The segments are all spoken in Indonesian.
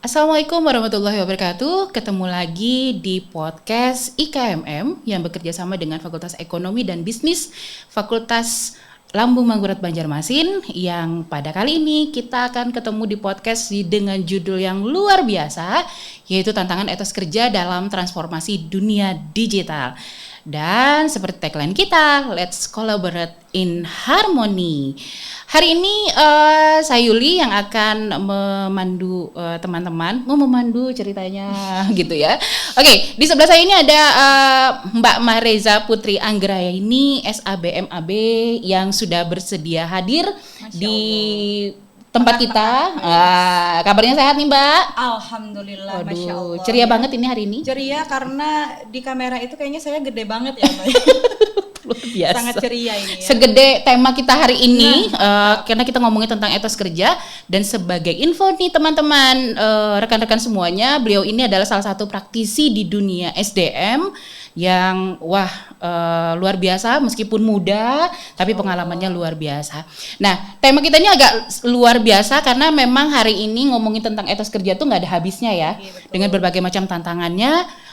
Assalamualaikum warahmatullahi wabarakatuh. Ketemu lagi di podcast IKMM yang bekerja sama dengan Fakultas Ekonomi dan Bisnis Fakultas Lambung Mangkurat Banjarmasin, yang pada kali ini kita akan ketemu di podcast dengan judul yang luar biasa, yaitu tantangan etos kerja dalam transformasi dunia digital. Dan seperti tagline kita, let's collaborate in harmony. Hari ini saya Yuli yang akan memandu teman-teman, memandu ceritanya gitu ya. Oke, di sebelah saya ini ada Mbak Mahreza Putri Anggraya, ini SABMAB yang sudah bersedia hadir di tempat kita. Kabarnya sehat nih Mbak? Alhamdulillah. Waduh, Masya Allah. ceria banget ini hari ini. Ceria karena di kamera itu kayaknya saya gede banget ya Mbak. Luar biasa. Sangat ceria ini ya. Segede tema kita hari ini, karena kita ngomongin tentang etos kerja. Dan sebagai info nih teman-teman, rekan-rekan semuanya, beliau ini adalah salah satu praktisi di dunia SDM yang luar biasa, meskipun muda tapi pengalamannya luar biasa. Nah, tema kita ini agak luar biasa karena memang hari ini ngomongin tentang etos kerja tuh nggak ada habisnya ya. Iya, dengan berbagai macam tantangannya.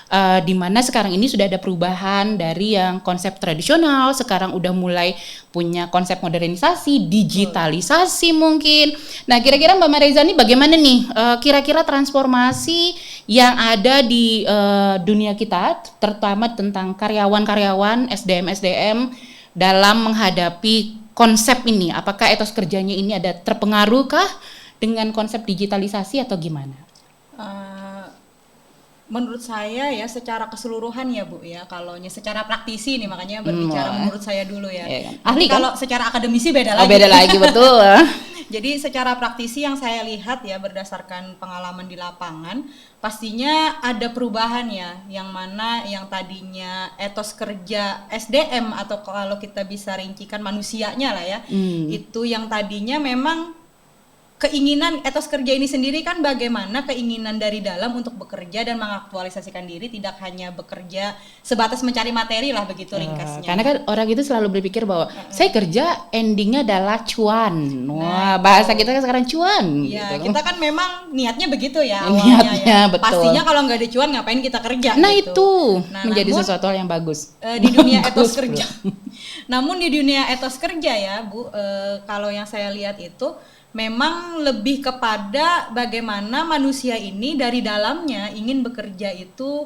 Di mana sekarang ini sudah ada perubahan dari yang konsep tradisional, sekarang udah mulai punya konsep modernisasi, digitalisasi mungkin. Nah, kira-kira Mbak Mahreza ini bagaimana nih kira-kira transformasi yang ada di dunia kita, terutama tentang karyawan-karyawan, SDM dalam menghadapi konsep ini? Apakah etos kerjanya ini ada terpengaruhkah dengan konsep digitalisasi atau gimana? Menurut saya ya secara keseluruhan ya Bu ya, kalau secara praktisi nih makanya berbicara menurut saya dulu ya. Kan? Ahli kan? Kalau secara akademisi beda lagi. Beda lagi betul. Jadi secara praktisi yang saya lihat ya berdasarkan pengalaman di lapangan, pastinya ada perubahan ya, yang mana yang tadinya etos kerja SDM atau kalau kita bisa rincikan manusianya lah ya, itu yang tadinya memang keinginan etos kerja ini sendiri kan bagaimana keinginan dari dalam untuk bekerja dan mengaktualisasikan diri, tidak hanya bekerja sebatas mencari materi lah begitu ringkasnya. Karena kan orang itu selalu berpikir bahwa saya kerja endingnya adalah cuan. Wah, bahasa kita kan sekarang cuan. Ya, gitu. kita kan memang niatnya begitu ya Niatnya, ya. betul. Pastinya kalau nggak ada cuan ngapain kita kerja? Nah gitu. itu menjadi namun, sesuatu hal yang bagus. Di dunia etos kerja. Namun di dunia etos kerja ya Bu, kalau yang saya lihat itu memang lebih kepada bagaimana manusia ini dari dalamnya ingin bekerja itu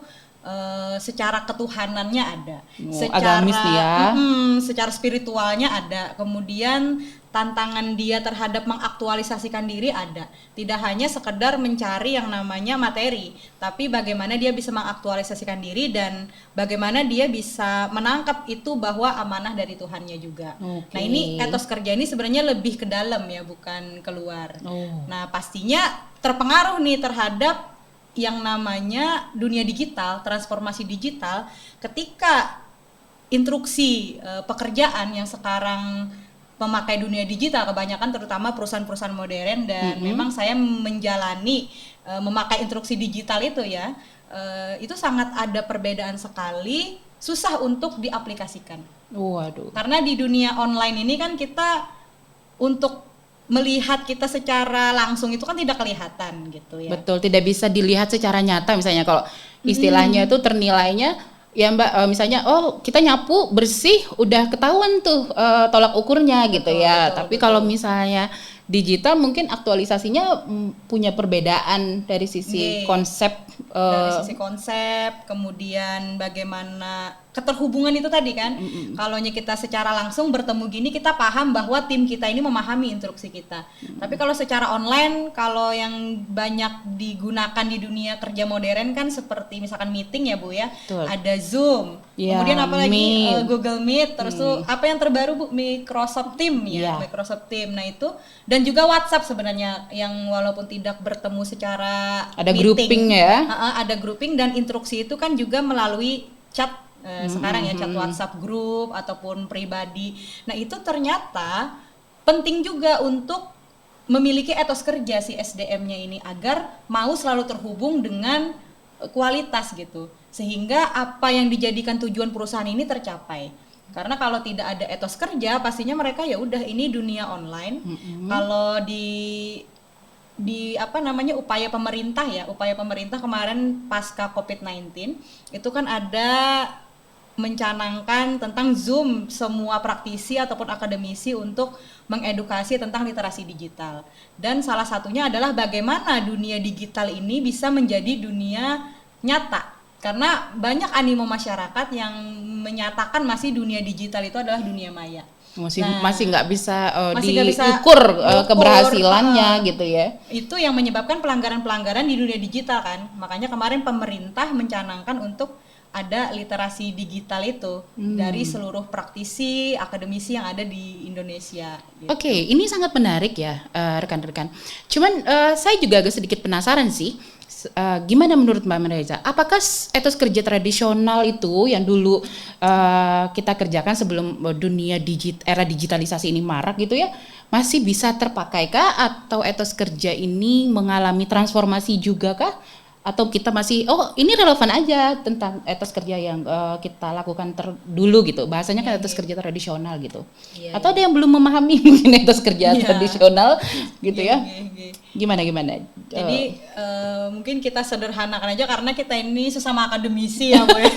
secara ketuhanannya ada, secara agamis ya. Secara spiritualnya ada, kemudian tantangan dia terhadap mengaktualisasikan diri ada, tidak hanya sekedar mencari yang namanya materi, tapi bagaimana dia bisa mengaktualisasikan diri dan bagaimana dia bisa menangkap itu bahwa amanah dari Tuhannya juga. Nah ini etos kerja ini sebenarnya lebih ke dalam ya, bukan keluar. Nah pastinya terpengaruh nih terhadap yang namanya dunia digital, transformasi digital, ketika instruksi pekerjaan yang sekarang memakai dunia digital kebanyakan, terutama perusahaan-perusahaan modern, dan memang saya menjalani memakai instruksi digital itu ya, itu sangat ada perbedaan sekali, susah untuk diaplikasikan. Waduh. Karena di dunia online ini kan kita untuk melihat kita secara langsung itu kan tidak kelihatan gitu ya. Betul, tidak bisa dilihat secara nyata. Misalnya kalau istilahnya itu ternilainya ya Mbak, misalnya kita nyapu bersih udah ketahuan tuh tolak ukurnya gitu ya. Tapi kalau misalnya digital mungkin aktualisasinya punya perbedaan dari sisi konsep, dari sisi konsep, kemudian bagaimana keterhubungan itu tadi kan. Kalau kita secara langsung bertemu gini kita paham bahwa tim kita ini memahami instruksi kita. Tapi kalau secara online, kalau yang banyak digunakan di dunia kerja modern kan seperti misalkan meeting ya Bu ya. Betul. Ada Zoom, kemudian apalagi Google Meet, terus tuh apa yang terbaru Bu, Microsoft Team ya, Microsoft Team. Nah itu, dan juga WhatsApp sebenarnya yang walaupun tidak bertemu secara ada meeting, grouping ya. Ada grouping dan instruksi itu kan juga melalui chat sekarang ya, chat WhatsApp grup ataupun pribadi. Nah itu ternyata penting juga untuk memiliki etos kerja si SDM-nya ini agar mau selalu terhubung dengan kualitas gitu, sehingga apa yang dijadikan tujuan perusahaan ini tercapai. Karena kalau tidak ada etos kerja, pastinya mereka ya udah ini dunia online. Kalau di upaya pemerintah kemarin pasca COVID-19 itu kan ada mencanangkan tentang Zoom semua praktisi ataupun akademisi untuk mengedukasi tentang literasi digital. Dan salah satunya adalah bagaimana dunia digital ini bisa menjadi dunia nyata. Karena banyak animo masyarakat yang menyatakan masih dunia digital itu adalah dunia maya. Masih nggak bisa diukur keberhasilannya gitu ya. Itu yang menyebabkan pelanggaran-pelanggaran di dunia digital kan. Makanya kemarin pemerintah mencanangkan untuk ada literasi digital itu dari seluruh praktisi, akademisi yang ada di Indonesia. Gitu. Oke, ini sangat menarik ya rekan-rekan. Cuman saya juga agak sedikit penasaran sih. Gimana menurut Mbak Reza? Apakah etos kerja tradisional itu yang dulu kita kerjakan sebelum era digitalisasi ini marak gitu ya, masih bisa terpakai kah? Atau etos kerja ini mengalami transformasi juga kah? Atau kita masih ini relevan aja tentang etos kerja yang kita lakukan dulu gitu, bahasanya kan etos kerja tradisional gitu, atau ada yang belum memahami mungkin etos kerja tradisional gitu ya. Gimana jadi mungkin kita sederhanakan aja karena kita ini sesama akademisi ya Bu ya.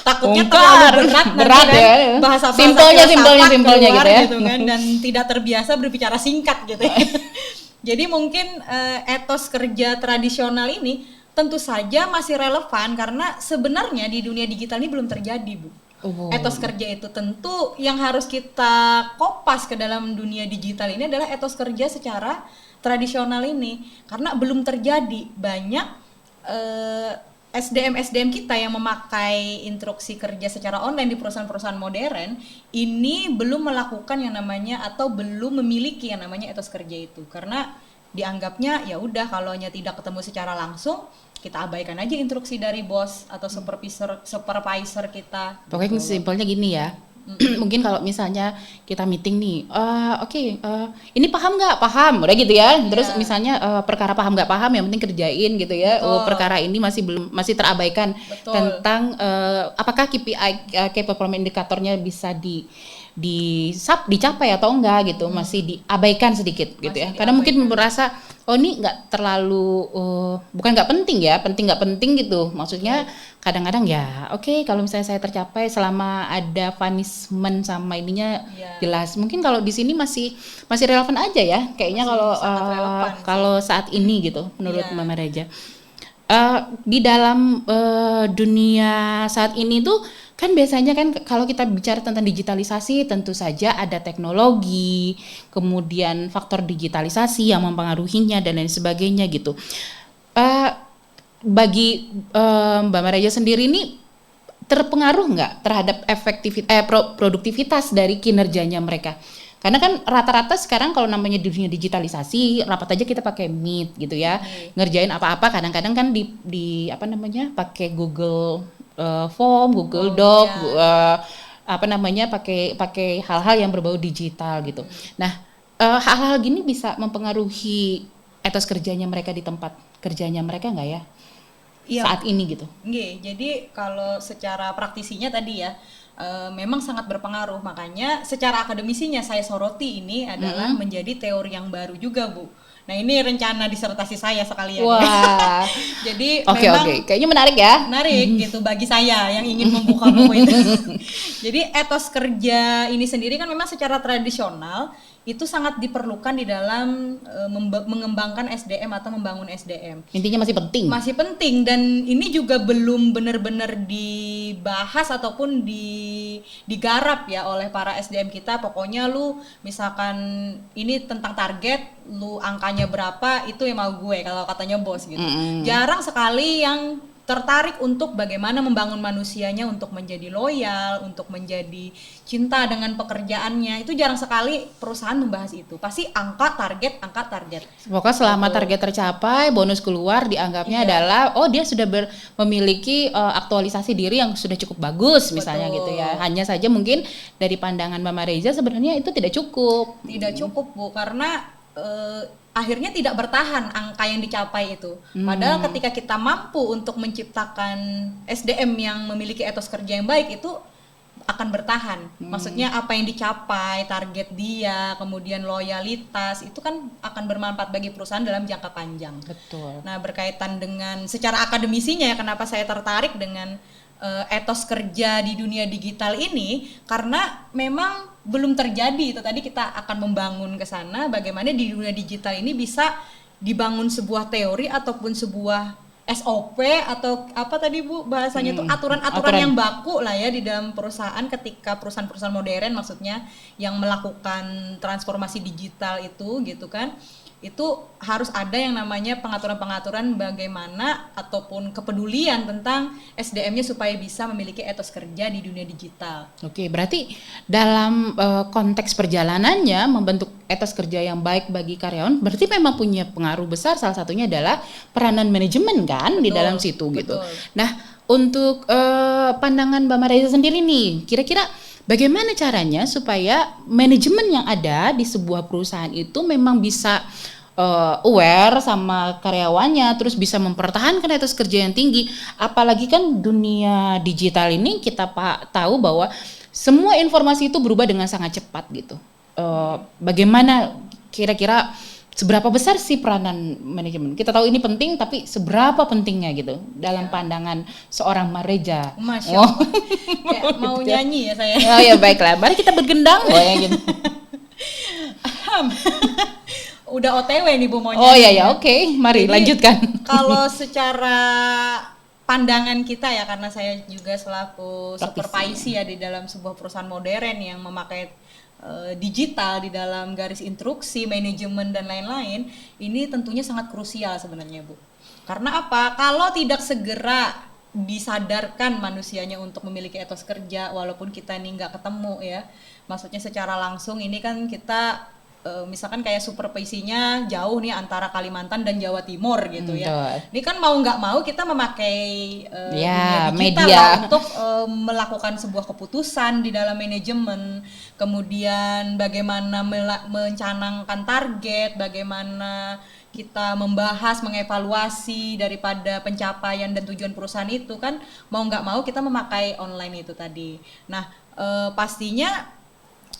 Takutnya terlalu berat nanti ya. Kan bahasa-bahasa simpelnya gitu ya gitu kan, dan tidak terbiasa berbicara singkat gitu ya. Jadi mungkin etos kerja tradisional ini tentu saja masih relevan karena sebenarnya di dunia digital ini belum terjadi Bu. Etos kerja itu tentu yang harus kita kopas ke dalam dunia digital ini adalah etos kerja secara tradisional ini, karena belum terjadi. Banyak SDM kita yang memakai instruksi kerja secara online di perusahaan-perusahaan modern ini belum melakukan yang namanya atau belum memiliki yang namanya etos kerja itu, karena dianggapnya ya udah kalau tidak ketemu secara langsung kita abaikan aja instruksi dari bos atau supervisor kita. Pokoknya simpelnya gini ya. Mungkin kalau misalnya kita meeting nih, ini paham nggak? Paham, udah gitu ya. Terus misalnya perkara paham nggak paham, yang penting kerjain gitu ya. Perkara ini masih terabaikan. Betul. Tentang apakah KPI, Key Performance Indicatornya bisa dicapai atau enggak gitu, masih diabaikan sedikit gitu ya. Karena mungkin merasa ini nggak terlalu bukan nggak penting ya, nggak penting gitu. Maksudnya kadang-kadang ya kalau misalnya saya tercapai selama ada punishment sama ininya jelas. Mungkin kalau di sini masih relevan aja ya kayaknya kalau saat ini gitu menurut Mbak Reja. Di dalam dunia saat ini tuh kan biasanya kan kalau kita bicara tentang digitalisasi tentu saja ada teknologi, kemudian faktor digitalisasi yang mempengaruhinya dan lain sebagainya gitu. Bagi Mbak Mareja sendiri ini terpengaruh nggak terhadap produktivitas dari kinerjanya mereka? Karena kan rata-rata sekarang kalau namanya dunia digitalisasi, rapat aja kita pakai Meet gitu ya. Ngerjain apa-apa kadang-kadang kan pakai Google Form, Google Doc, pakai hal-hal yang berbau digital gitu. Nah, hal-hal gini bisa mempengaruhi etos kerjanya mereka di tempat kerjanya mereka nggak ya? Saat ini gitu. Jadi kalau secara praktisinya tadi ya, memang sangat berpengaruh. Makanya secara akademisinya saya soroti ini adalah menjadi teori yang baru juga Bu. Nah ini rencana disertasi saya sekalian. Wah. Jadi memang kayaknya menarik ya. Menarik gitu bagi saya yang ingin membuka buku itu. Jadi etos kerja ini sendiri kan memang secara tradisional itu sangat diperlukan di dalam mengembangkan SDM atau membangun SDM. Intinya masih penting. Masih penting dan ini juga belum benar-benar dibahas ataupun digarap ya oleh para SDM kita. Pokoknya lu misalkan ini tentang target, lu angkanya berapa itu yang mau gue kalau katanya bos gitu. Jarang sekali yang tertarik untuk bagaimana membangun manusianya untuk menjadi loyal, untuk menjadi cinta dengan pekerjaannya. Itu jarang sekali perusahaan membahas itu. Pasti angka target. Pokoknya selama target tercapai, bonus keluar dianggapnya adalah dia sudah memiliki aktualisasi diri yang sudah cukup bagus misalnya gitu ya. Hanya saja mungkin dari pandangan Mama Reza sebenarnya itu tidak cukup. Tidak cukup Bu, karena akhirnya tidak bertahan angka yang dicapai itu. Padahal ketika kita mampu untuk menciptakan SDM yang memiliki etos kerja yang baik itu akan bertahan. Maksudnya apa yang dicapai, target dia, kemudian loyalitas, itu kan akan bermanfaat bagi perusahaan dalam jangka panjang. Betul. Nah, berkaitan dengan secara akademisinya ya, kenapa saya tertarik dengan etos kerja di dunia digital ini, karena memang belum terjadi. Itu tadi kita akan membangun ke sana bagaimana di dunia digital ini bisa dibangun sebuah teori ataupun sebuah SOP atau apa tadi Bu bahasanya itu aturan-aturan yang baku lah ya di dalam perusahaan, ketika perusahaan-perusahaan modern maksudnya yang melakukan transformasi digital itu gitu kan, itu harus ada yang namanya pengaturan-pengaturan bagaimana ataupun kepedulian tentang SDM-nya supaya bisa memiliki etos kerja di dunia digital. Oke, berarti dalam konteks perjalanannya membentuk etos kerja yang baik bagi karyawan, berarti memang punya pengaruh besar. Salah satunya adalah peranan manajemen kan, di dalam situ gitu. Nah, untuk pandangan Mbak Mariza sendiri nih, kira-kira bagaimana caranya supaya manajemen yang ada di sebuah perusahaan itu memang bisa aware sama karyawannya, terus bisa mempertahankan etos kerja yang tinggi. Apalagi kan dunia digital ini kita tahu bahwa semua informasi itu berubah dengan sangat cepat gitu. Bagaimana kira-kira seberapa besar sih peranan manajemen? Kita tahu ini penting, tapi seberapa pentingnya gitu dalam pandangan seorang Mariza? Masya Allah. Kayak mau nyanyi ya saya. Oh ya baiklah, mari kita bergendang ya gitu. Udah OTW nih Bu mau nyanyi. Oh ya oke. Mari. Jadi, lanjutkan. Kalau secara pandangan kita ya, karena saya juga selaku supervisi ya di dalam sebuah perusahaan modern yang memakai digital di dalam garis instruksi, manajemen dan lain-lain, ini tentunya sangat krusial sebenarnya Bu. Karena apa? Kalau tidak segera disadarkan manusianya untuk memiliki etos kerja, walaupun kita ini nggak ketemu ya, maksudnya secara langsung ini kan kita misalkan kayak supervisinya jauh nih antara Kalimantan dan Jawa Timur gitu ya. Ini kan mau nggak mau kita memakai dunia digital untuk melakukan sebuah keputusan di dalam manajemen, kemudian bagaimana mencanangkan target, bagaimana kita membahas, mengevaluasi daripada pencapaian dan tujuan perusahaan itu kan mau nggak mau kita memakai online itu tadi. Nah, pastinya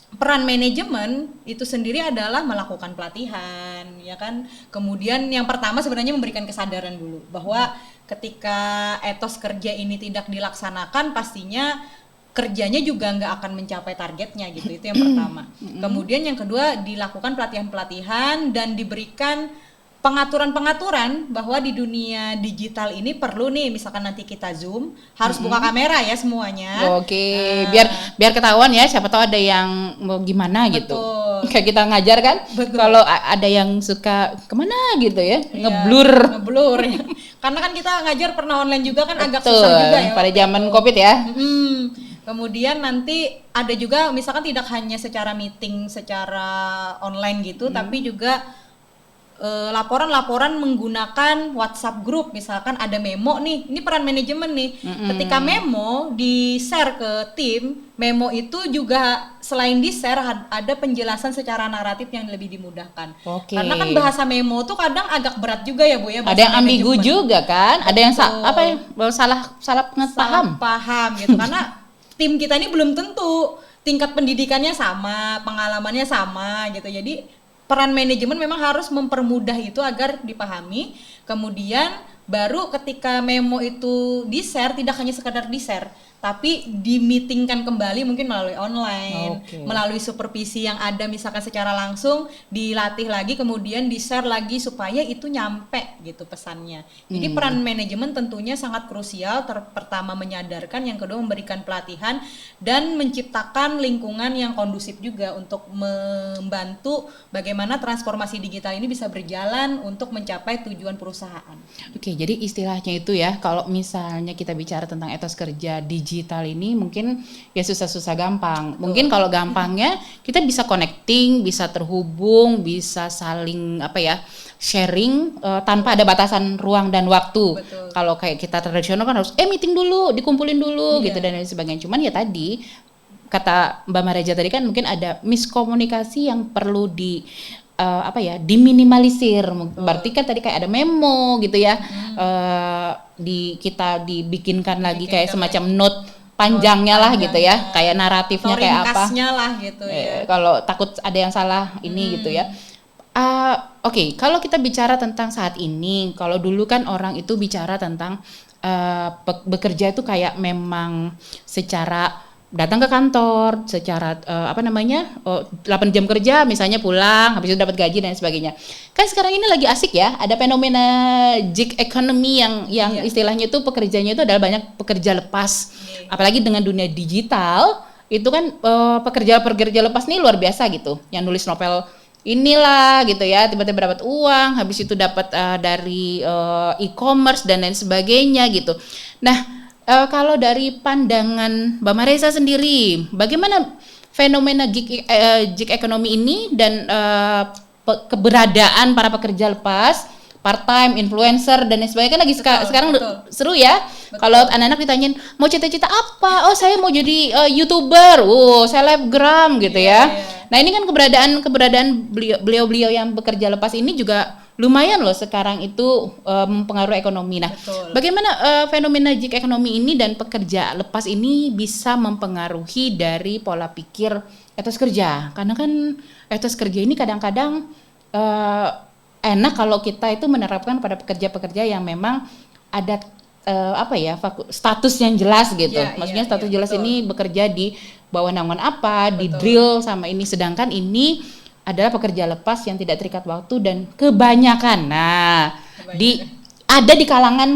peran manajemen itu sendiri adalah melakukan pelatihan, ya kan. Kemudian yang pertama sebenarnya memberikan kesadaran dulu bahwa ketika etos kerja ini tidak dilaksanakan, pastinya kerjanya juga nggak akan mencapai targetnya gitu. Itu yang pertama. Kemudian yang kedua, dilakukan pelatihan-pelatihan dan diberikan pengaturan-pengaturan bahwa di dunia digital ini perlu nih, misalkan nanti kita Zoom harus buka kamera ya semuanya. Oke, biar ketahuan ya, siapa tahu ada yang mau gimana gitu. Kayak kita ngajar kan, kalau ada yang suka kemana gitu ya, ngeblur ya. Karena kan kita ngajar pernah online juga kan, agak susah juga ya pada zaman Covid ya. Kemudian nanti ada juga misalkan tidak hanya secara meeting secara online gitu, tapi juga laporan-laporan menggunakan WhatsApp group. Misalkan ada memo nih, ini peran manajemen nih. Ketika memo di-share ke tim, memo itu juga selain di-share ada penjelasan secara naratif yang lebih dimudahkan. Karena kan bahasa memo tuh kadang agak berat juga ya Bu ya. Ada yang ambigu juga kan, ada yang salah paham gitu. Karena tim kita ini belum tentu tingkat pendidikannya sama, pengalamannya sama gitu. Jadi peran manajemen memang harus mempermudah itu agar dipahami. Kemudian baru ketika memo itu di-share, tidak hanya sekadar di-share, tapi di-meetingkan kembali mungkin melalui online, melalui supervisi yang ada misalkan secara langsung, dilatih lagi, kemudian di-share lagi supaya itu nyampe gitu pesannya. Jadi peran manajemen tentunya sangat krusial, pertama menyadarkan, yang kedua memberikan pelatihan, dan menciptakan lingkungan yang kondusif juga untuk membantu bagaimana transformasi digital ini bisa berjalan untuk mencapai tujuan perusahaan. Oke, jadi istilahnya itu ya, kalau misalnya kita bicara tentang etos kerja digital ini mungkin ya susah-susah gampang. Mungkin kalau gampangnya kita bisa connecting, bisa terhubung, bisa saling sharing tanpa ada batasan ruang dan waktu. Kalau kayak kita tradisional kan harus meeting dulu, dikumpulin dulu gitu dan lain sebagainya. Cuman ya tadi kata Mbak Mariza tadi kan mungkin ada miskomunikasi yang perlu diminimalisir. Berarti kan tadi kayak ada memo gitu ya, kita dibikinkan lagi kayak semacam note panjangnya lah gitu ya, kayak naratifnya atau kayak apa. ringkasnya lah gitu ya. Kalau takut ada yang salah ini gitu ya. Oke, kalau kita bicara tentang saat ini, kalau dulu kan orang itu bicara tentang bekerja itu kayak memang secara datang ke kantor, secara 8 jam kerja misalnya pulang, habis itu dapat gaji dan sebagainya. Kan sekarang ini lagi asik ya, ada fenomena gig economy yang istilahnya itu pekerjaannya itu adalah banyak pekerja lepas. Apalagi dengan dunia digital, itu kan pekerja lepas nih luar biasa gitu. Yang nulis novel inilah gitu ya, tiba-tiba dapat uang, habis itu dapat dari e-commerce dan lain sebagainya gitu. Nah, kalau dari pandangan Mbak Mareza sendiri, bagaimana fenomena gig economy ini dan keberadaan para pekerja lepas, part-time, influencer dan lain sebagainya kan lagi sekarang seru ya. Kalau anak-anak ditanyain mau cita-cita apa? Oh, saya mau jadi YouTuber, selebgram gitu ya. Nah, ini kan keberadaan beliau-beliau yang bekerja lepas ini juga lumayan loh sekarang itu mempengaruhi ekonomi. Nah, bagaimana fenomena gig ekonomi ini dan pekerja lepas ini bisa mempengaruhi dari pola pikir etos kerja? Karena kan etos kerja ini kadang-kadang enak kalau kita itu menerapkan pada pekerja-pekerja yang memang ada status yang jelas gitu. Maksudnya status jelas ini bekerja di bawah naungan apa, di drill sama ini. Sedangkan ini adalah pekerja lepas yang tidak terikat waktu dan kebanyakan. Ada di kalangan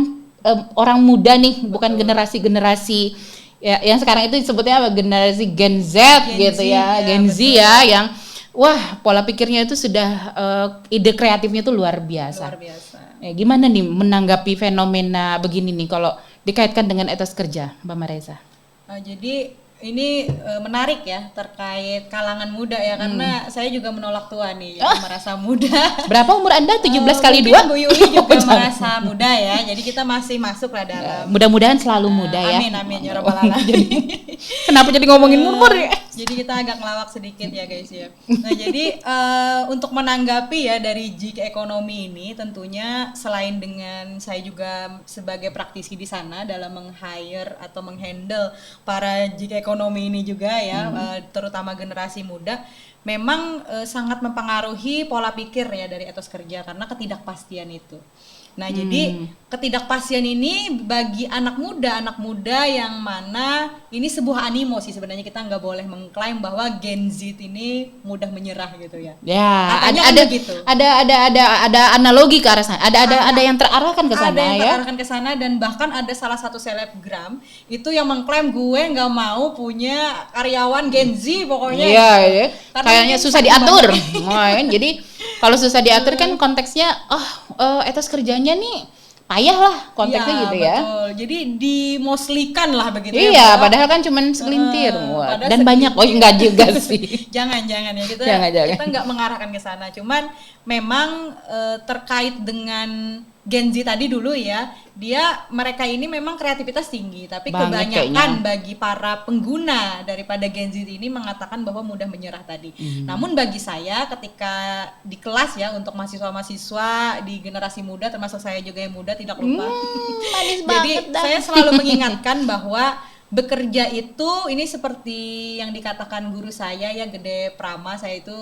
orang muda nih, bukan generasi-generasi ya, yang sekarang itu disebutnya generasi Gen Z gitu ya, Gen Z ya, yang wah pola pikirnya itu sudah ide kreatifnya itu luar biasa. Gimana nih menanggapi fenomena begini nih kalau dikaitkan dengan etos kerja, Mbak Mareza? Jadi ini menarik ya terkait kalangan muda ya, karena saya juga menolak tua nih, merasa muda. Berapa umur Anda? 17 kali 2? Bu Yuli juga merasa muda ya, jadi kita masih masuk lah dalam. Mudah-mudahan selalu muda ya. Amin ya rabbal alamin. Kenapa jadi ngomongin umur ya? Jadi kita agak ngelawak sedikit ya guys ya. Nah jadi untuk menanggapi ya dari gig ekonomi ini, tentunya selain dengan saya juga sebagai praktisi di sana dalam meng-hire atau meng-handle para gig ekonomi ini juga ya, terutama generasi muda, memang sangat mempengaruhi pola pikir ya dari etos kerja karena ketidakpastian itu. Nah, jadi ketidakpastian ini bagi anak muda yang mana ini sebuah animo sih sebenarnya, kita nggak boleh mengklaim bahwa Gen Z ini mudah menyerah gitu ya. Ya, ada analogi ke arah sana. Ada yang terarahkan ke sana ya. Ada yang terarahkan ke sana dan bahkan ada salah satu selebgram itu yang mengklaim gue nggak mau punya karyawan Gen Z pokoknya. Iya, ya. Kayaknya susah diatur. Jadi kalau susah diatur kan konteksnya etos kerjanya nih payah lah konteksnya gitu ya. Betul. Jadi dimoslikan lah begitu ya. Iya, padahal kan cuman segelintir. Dan banyak. Enggak juga sih. Jangan ya kita nggak mengarahkan ke sana. Cuman memang terkait dengan Gen Z tadi dulu ya, mereka ini memang kreativitas tinggi, tapi kebanyakan bagi para pengguna daripada Gen Z ini mengatakan bahwa mudah menyerah tadi. Namun bagi saya ketika di kelas ya, untuk mahasiswa-mahasiswa di generasi muda, termasuk saya juga yang muda tidak lupa. Jadi saya selalu mengingatkan bahwa bekerja itu ini seperti yang dikatakan guru saya ya, Gede Prama, saya itu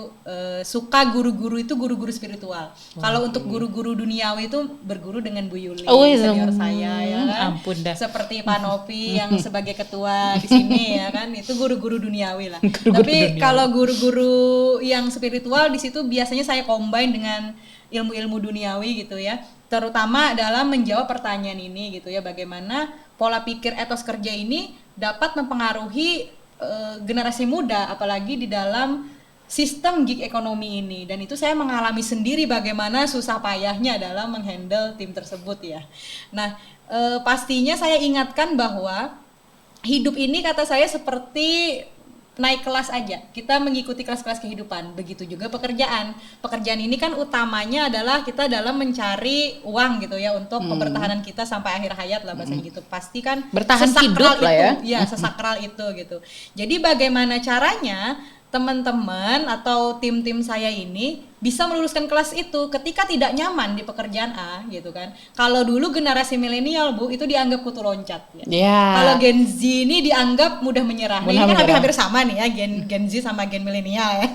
suka guru-guru itu guru-guru spiritual. Kalau untuk guru-guru duniawi itu berguru dengan Bu Yuli, senior saya ya kan. Ampun dah. Seperti Pak Novi yang sebagai ketua di sini ya kan, itu guru-guru duniawi lah. Tapi kalau guru-guru yang spiritual di situ biasanya saya combine dengan ilmu-ilmu duniawi gitu ya. Terutama dalam menjawab pertanyaan ini gitu ya, bagaimana pola pikir etos kerja ini dapat mempengaruhi generasi muda apalagi di dalam sistem gig ekonomi ini. Dan itu saya mengalami sendiri bagaimana susah payahnya dalam menghandle tim tersebut ya. Nah, pastinya saya ingatkan bahwa hidup ini kata saya seperti naik kelas aja, kita mengikuti kelas-kelas kehidupan. Begitu juga pekerjaan ini kan utamanya adalah kita dalam mencari uang gitu ya, untuk kebertahanan kita sampai akhir hayat lah bahasanya gitu. Pasti kan bertahan hidup lah ya. Ya, sesakral itu gitu. Jadi bagaimana caranya teman-teman atau tim-tim saya ini bisa meluluskan kelas itu ketika tidak nyaman di pekerjaan A gitu kan. Kalau dulu generasi milenial Bu itu dianggap kutu loncat ya. Yeah. Kalau Gen Z ini dianggap mudah menyerah. Nah, ini kan hampir sama nih ya Gen Z sama Gen milenial ya.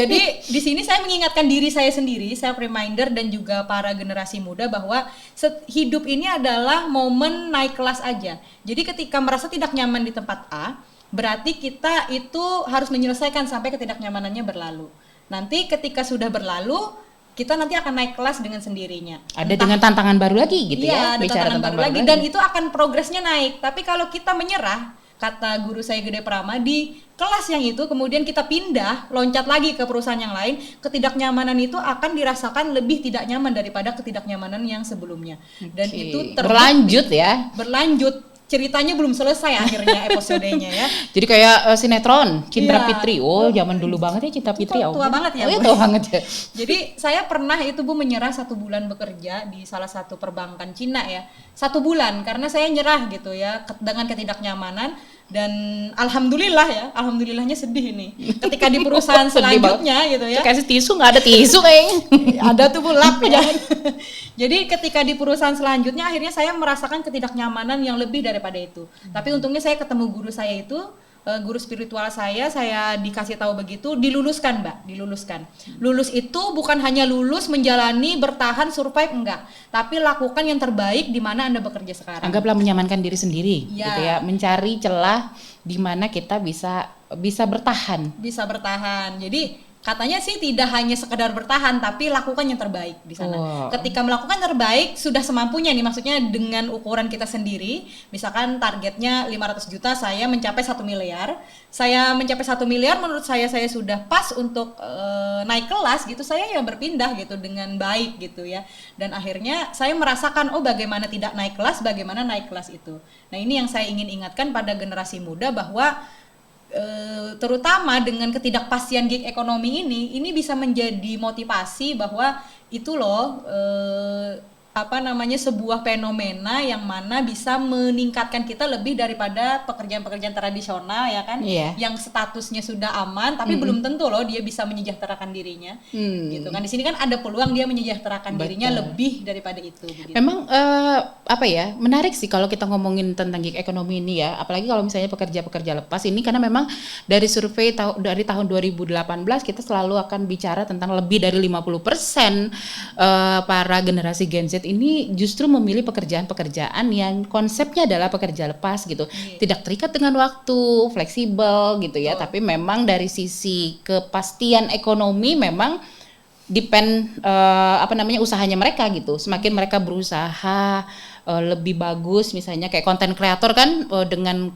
Jadi di sini saya mengingatkan diri saya sendiri, self reminder dan juga para generasi muda bahwa hidup ini adalah momen naik kelas aja. Jadi ketika merasa tidak nyaman di tempat A, berarti kita itu harus menyelesaikan sampai ketidaknyamanannya berlalu. Nanti ketika sudah berlalu, kita nanti akan naik kelas dengan sendirinya. Ada dengan tantangan baru lagi gitu ya. Ada tantangan baru lagi dan itu akan progresnya naik. Tapi kalau kita menyerah, kata guru saya Gede Prama, di kelas yang itu kemudian kita pindah, loncat lagi ke perusahaan yang lain, ketidaknyamanan itu akan dirasakan lebih tidak nyaman daripada ketidaknyamanan yang sebelumnya. Dan itu berlanjut ya. Berlanjut. Ceritanya belum selesai akhirnya episodenya ya. Jadi kayak sinetron Cinta Fitri. Oh, zaman dulu banget ya Cinta Fitri. Tua banget ya. Oh, tua banget ya. Jadi saya pernah itu Bu menyerah 1 bulan bekerja di salah satu perbankan Cina ya. 1 bulan karena saya nyerah gitu ya dengan ketidaknyamanan dan alhamdulillahnya sedih nih. Ketika di perusahaan selanjutnya gitu ya. Kasih tisu nggak ada tisu kayaknya. Ada tuh Bu lap ya. Jadi ketika di perusahaan selanjutnya akhirnya saya merasakan ketidaknyamanan yang lebih daripada itu. Tapi untungnya saya ketemu guru saya itu, guru spiritual saya dikasih tahu begitu, diluluskan Mbak, diluluskan. Lulus itu bukan hanya lulus menjalani, bertahan, survive, enggak. Tapi lakukan yang terbaik di mana Anda bekerja sekarang. Anggaplah menyamankan diri sendiri gitu ya, mencari celah di mana kita bisa bertahan. Bisa bertahan. Jadi katanya sih tidak hanya sekedar bertahan tapi lakukan yang terbaik di sana. Ketika melakukan terbaik sudah semampunya nih, maksudnya dengan ukuran kita sendiri. Misalkan targetnya 500 juta, saya mencapai 1 miliar. Saya mencapai 1 miliar menurut saya sudah pas untuk naik kelas gitu. Saya ya berpindah gitu dengan baik gitu ya. Dan akhirnya saya merasakan bagaimana tidak naik kelas, bagaimana naik kelas itu. Nah, ini yang saya ingin ingatkan pada generasi muda bahwa terutama dengan ketidakpastian gig ekonomi ini bisa menjadi motivasi bahwa itu loh sebuah fenomena yang mana bisa meningkatkan kita lebih daripada pekerjaan-pekerjaan tradisional ya kan, yang statusnya sudah aman tapi belum tentu loh dia bisa menyejahterakan dirinya gitu kan. Di sini kan ada peluang dia menyejahterakan dirinya lebih daripada itu begitu. Memang menarik sih kalau kita ngomongin tentang gig ekonomi ini ya, apalagi kalau misalnya pekerja-pekerja lepas ini, karena memang dari survei dari tahun 2018 kita selalu akan bicara tentang lebih dari 50% para generasi Gen Z ini justru memilih pekerjaan-pekerjaan yang konsepnya adalah pekerja lepas gitu. Tidak terikat dengan waktu, fleksibel gitu ya. Tapi memang dari sisi kepastian ekonomi memang depend usahanya mereka gitu. Semakin mereka berusaha lebih bagus, misalnya kayak konten kreator kan dengan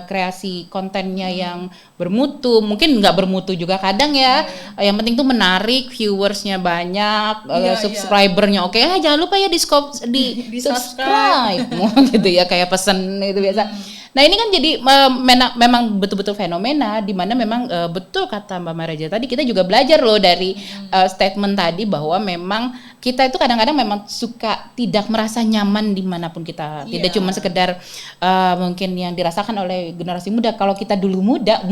kreasi kontennya yang bermutu, mungkin nggak bermutu juga kadang ya, yang penting tuh menarik, viewersnya banyak, subscribernya oke. Jangan lupa ya di subscribe gitu ya, kayak pesen itu biasa. Nah ini kan jadi memang betul-betul fenomena di mana memang betul kata Mbak Mareja tadi, kita juga belajar loh dari statement tadi bahwa memang kita itu kadang-kadang memang suka tidak merasa nyaman dimanapun kita. Tidak cuma sekedar mungkin yang dirasakan oleh generasi muda. Kalau kita dulu muda,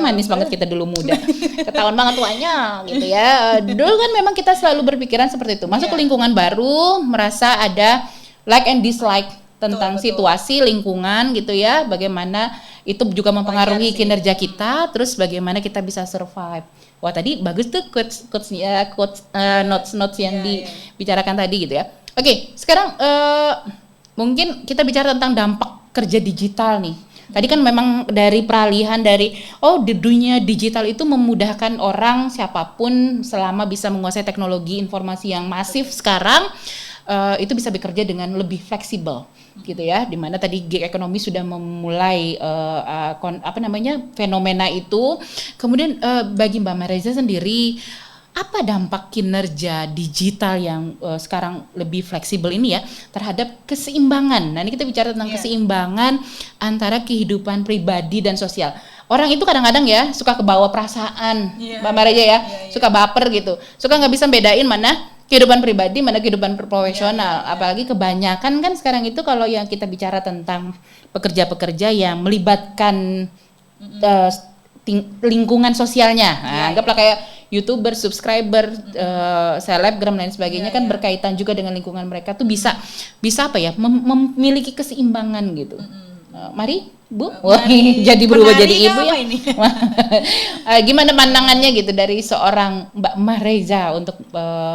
manis banget kita dulu muda. Ketahuan banget tuanya gitu ya. Dulu kan memang kita selalu berpikiran seperti itu. Masuk ke lingkungan baru, merasa ada like and dislike tentang situasi lingkungan gitu ya, bagaimana itu juga mempengaruhi kinerja kita, terus bagaimana kita bisa survive. Wah tadi bagus tuh notes yang dibicarakan tadi gitu ya. Oke, sekarang mungkin kita bicara tentang dampak kerja digital nih. Tadi kan memang dari peralihan dari di dunia digital itu memudahkan orang siapapun selama bisa menguasai teknologi informasi yang masif sekarang, itu bisa bekerja dengan lebih fleksibel gitu ya, dimana tadi gig ekonomi sudah memulai fenomena itu. Kemudian bagi Mbak Mareja sendiri, apa dampak kinerja digital yang sekarang lebih fleksibel ini ya terhadap keseimbangan? Nah ini kita bicara tentang keseimbangan antara kehidupan pribadi dan sosial. Orang itu kadang-kadang ya suka kebawa perasaan, Mbak Mareja ya, suka baper gitu, suka nggak bisa bedain mana kehidupan pribadi, mana kehidupan profesional. Apalagi kebanyakan kan sekarang itu kalau yang kita bicara tentang pekerja-pekerja yang melibatkan lingkungan sosialnya. Nah, Iya, anggaplah kayak YouTuber, subscriber, selebgram dan sebagainya Iya, kan iya. berkaitan juga dengan lingkungan mereka tuh bisa apa ya memiliki keseimbangan gitu. Mari Bu, wah Mari jadi berubah menari jadi ibu apa ya. ini? Gimana pandangannya gitu dari seorang Mbak Mahreja untuk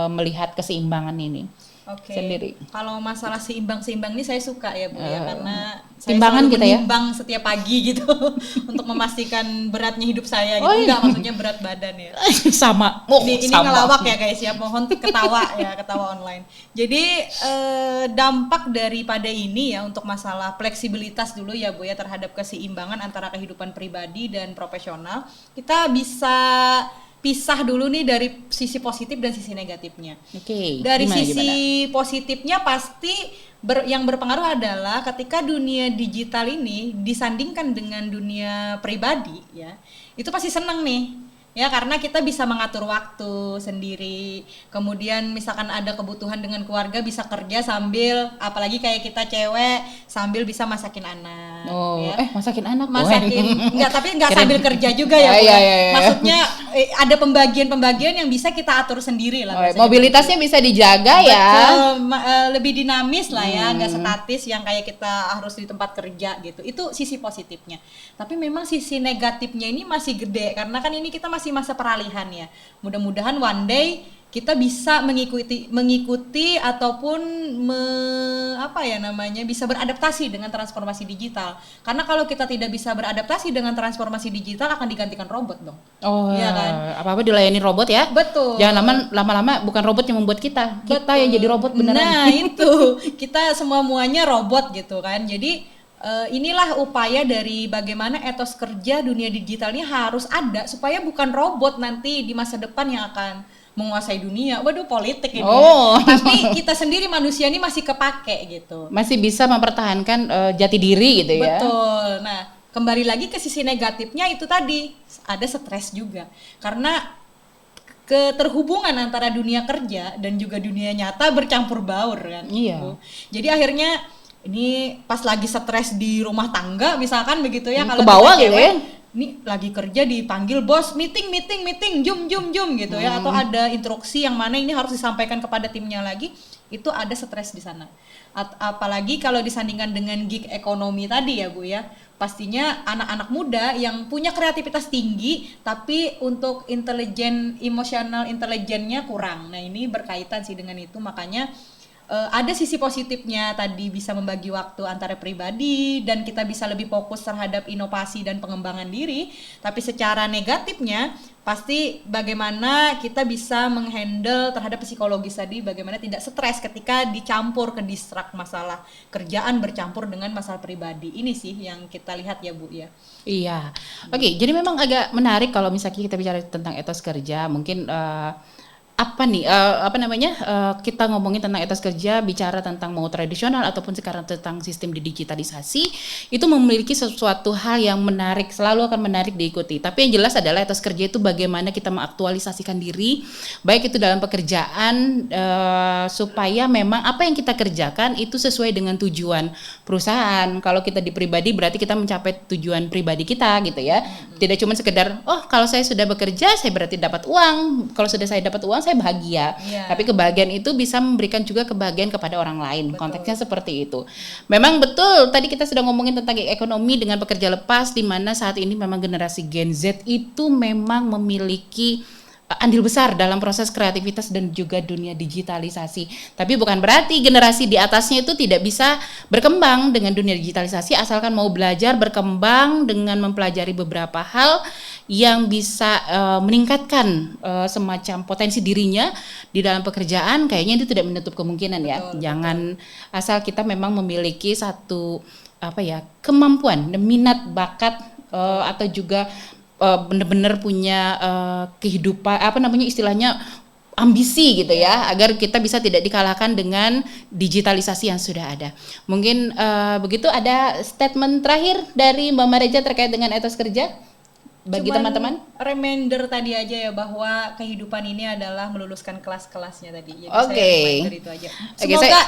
melihat keseimbangan ini Oke. sendiri? Kalau masalah seimbang-seimbang ini saya suka ya Bu ya, karena saya timbangan selalu kita ya? menimbang setiap pagi gitu untuk memastikan beratnya hidup saya gitu. Oh, iya. Enggak, maksudnya berat badan ya. Sama, Ini sama. ngelawak ya guys ya, mohon ketawa ya, ketawa online. Jadi dampak daripada ini ya untuk masalah fleksibilitas dulu ya Bu ya terhadap keseimbangan antara kehidupan pribadi dan profesional. Kita bisa pisah dulu nih dari sisi positif dan sisi negatifnya. Oke. Dari gimana, sisi gimana? positifnya pasti yang berpengaruh adalah ketika dunia digital ini disandingkan dengan dunia pribadi ya, itu pasti seneng nih. Ya karena kita bisa mengatur waktu sendiri. Kemudian misalkan ada kebutuhan dengan keluarga bisa kerja sambil, apalagi kayak kita cewek sambil bisa masakin anak. Oh, Ya. masakin anak. Masakin enggak Keren. sambil kerja juga ya, Bu. Iya, iya, iya. Maksudnya ada pembagian-pembagian yang bisa kita atur sendiri lah. bahasanya Mobilitasnya bisa dijaga ya. Betul, lebih dinamis lah ya, nggak statis yang kayak kita harus di tempat kerja gitu. Itu sisi positifnya. Tapi memang sisi negatifnya ini masih gede karena kan ini kita masih masa peralihan ya. Mudah-mudahan one day kita bisa mengikuti ataupun bisa beradaptasi dengan transformasi digital. Karena kalau kita tidak bisa beradaptasi dengan transformasi digital akan digantikan robot dong. Oh, Iya kan? apa-apa dilayani robot ya. Betul. Jangan lama-lama bukan robot yang membuat kita yang jadi robot beneran. Nah itu kita semuanya robot gitu kan. Jadi inilah upaya dari bagaimana etos kerja dunia digital ini harus ada supaya bukan robot nanti di masa depan yang akan menguasai dunia. Waduh politik ini. Oh. Ya. Tapi kita sendiri manusia ini masih kepake gitu. Masih bisa mempertahankan jati diri gitu ya. Betul. Nah kembali lagi ke sisi negatifnya itu tadi ada stres juga karena keterhubungan antara dunia kerja dan juga dunia nyata bercampur baur kan. Iya. Jadi akhirnya ini pas lagi stres di rumah tangga misalkan begitu ya, kalau ke bawah kita gitu cewek, ya. Ini lagi kerja dipanggil bos meeting jum gitu ya, atau ada instruksi yang mana ini harus disampaikan kepada timnya lagi, itu ada stres di sana. Apalagi kalau disandingkan dengan gig ekonomi tadi ya Bu ya, pastinya anak-anak muda yang punya kreativitas tinggi tapi untuk emosional intelijennya kurang. Nah ini berkaitan sih dengan itu, makanya ada sisi positifnya tadi bisa membagi waktu antara pribadi dan kita bisa lebih fokus terhadap inovasi dan pengembangan diri, tapi secara negatifnya pasti bagaimana kita bisa menghandle terhadap psikologis tadi, bagaimana tidak stres ketika dicampur ke distrak masalah kerjaan bercampur dengan masalah pribadi. Ini sih yang kita lihat ya Bu ya. Iya. Oke, jadi memang agak menarik kalau misalnya kita bicara tentang etos kerja, mungkin kita ngomongin tentang etos kerja, bicara tentang mau tradisional ataupun sekarang tentang sistem digitalisasi, itu memiliki sesuatu hal yang menarik, selalu akan menarik diikuti. Tapi yang jelas adalah etos kerja itu bagaimana kita mengaktualisasikan diri, baik itu dalam pekerjaan, supaya memang apa yang kita kerjakan itu sesuai dengan tujuan perusahaan. Kalau kita di pribadi berarti kita mencapai tujuan pribadi kita gitu ya. Tidak cuma sekedar, kalau saya sudah bekerja saya berarti dapat uang, kalau sudah saya dapat uang saya bahagia. Yeah. Tapi kebahagiaan itu bisa memberikan juga kebahagiaan kepada orang lain. Betul. Konteksnya seperti itu. Memang betul tadi kita sudah ngomongin tentang ekonomi dengan pekerja lepas, di mana saat ini memang generasi Gen Z itu memang memiliki andil besar dalam proses kreativitas dan juga dunia digitalisasi. Tapi bukan berarti generasi di atasnya itu tidak bisa berkembang dengan dunia digitalisasi, asalkan mau belajar berkembang dengan mempelajari beberapa hal yang bisa meningkatkan semacam potensi dirinya di dalam pekerjaan. Kayaknya itu tidak menutup kemungkinan ya. Betul. Jangan asal kita memang memiliki satu kemampuan, minat, bakat atau juga benar-benar punya kehidupan istilahnya ambisi gitu ya, agar kita bisa tidak dikalahkan dengan digitalisasi yang sudah ada. Mungkin begitu. Ada statement terakhir dari Mbak Mahreja terkait dengan etos kerja bagi teman-teman? Reminder tadi aja ya, bahwa kehidupan ini adalah meluluskan kelas-kelasnya tadi. Jadi Oke. saya reminder itu aja. Semoga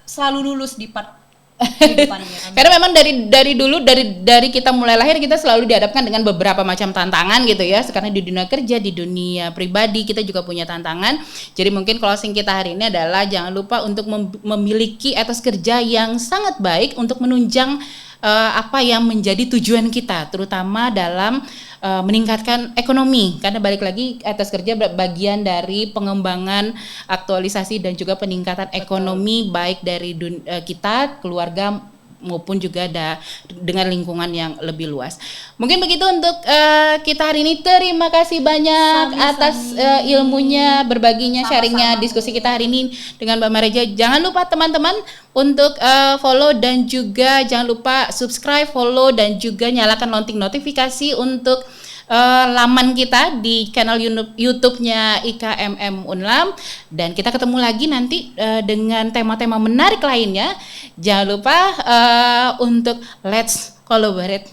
selalu lulus di part kehidupannya. Karena memang dari dulu dari kita mulai lahir kita selalu dihadapkan dengan beberapa macam tantangan gitu ya. Karena di dunia kerja, di dunia pribadi kita juga punya tantangan. Jadi mungkin closing kita hari ini adalah jangan lupa untuk memiliki etos kerja yang sangat baik untuk menunjang apa yang menjadi tujuan kita, terutama dalam meningkatkan ekonomi. Karena balik lagi etos kerja bagian dari pengembangan, aktualisasi dan juga peningkatan ekonomi baik dari kita, keluarga maupun juga dengan lingkungan yang lebih luas. Mungkin begitu untuk kita hari ini. Terima kasih banyak atas ilmunya, berbaginya, sharingnya, diskusi kita hari ini dengan Mbak Mareja. Jangan lupa teman-teman untuk follow dan juga jangan lupa subscribe, follow dan juga nyalakan lonceng notifikasi untuk laman kita di channel YouTube-nya IKMM Unlam, dan kita ketemu lagi nanti dengan tema-tema menarik lainnya. Jangan lupa untuk let's collaborate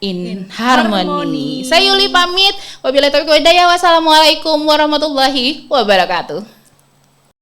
in harmony. Saya Yuli pamit. Wabillahi taufiq wal hidayah. Wassalamualaikum warahmatullahi wabarakatuh.